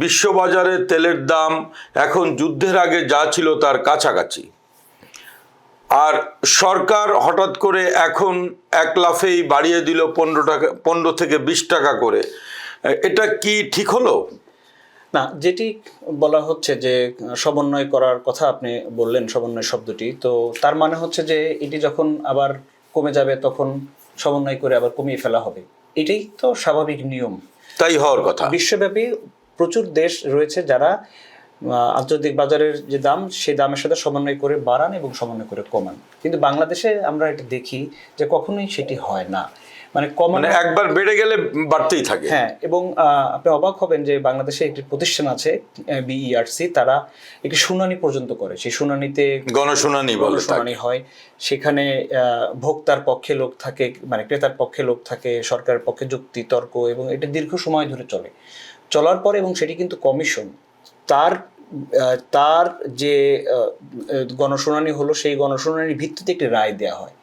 বিশ্ববাজারে তেলের দাম এখন যুদ্ধের আগে যা ছিল তার কাছাকাছি, আর সরকার হঠাৎ করে এখন এক লাফেই বাড়িয়ে দিল 15 থেকে 20 টাকা করে। এটা কি ঠিক হলো? না, যেটি বলা হচ্ছে যে সমন্বয় করার কথা আপনি বললেন, সমন্বয় শব্দটি, তো তার মানে হচ্ছে যে এটি যখন আবার কমে যাবে তখন সমন্বয় করে আবার কমিয়ে ফেলা হবে, এটাই তো স্বাভাবিক নিয়ম। তাই হওয়ার কথা। বিশ্বব্যাপী প্রচুর দেশ রয়েছে যারা আন্তর্জাতিক বাজারের যে দাম সেই দামের সাথে সমন্বয় করে বাড়ান এবং সমন্বয় করে কমান, কিন্তু বাংলাদেশে আমরা এটা দেখি যে কখনোই সেটি হয় না, মানে মানে একবার বেড়ে গেলে বাড়তেই থাকে। হ্যাঁ, এবং আপনি অবাক হবেন যে বাংলাদেশে একটি প্রতিষ্ঠান আছে বিইআরসি, তারা একটি শুনানি পর্যন্ত করে, সেই শুনানিতে গণশুনানি হয়, সেখানে ভোক্তার পক্ষে লোক থাকে, মানে ক্রেতার পক্ষে লোক থাকে, সরকারের পক্ষে যুক্তি তর্ক, এবং এটা দীর্ঘ সময় ধরে চলার পরে, এবং সেটি কিন্তু কমিশন তার যে গণশুনানি হলো সেই গণশুনানির ভিত্তিতে একটি রায় দেওয়া হয়।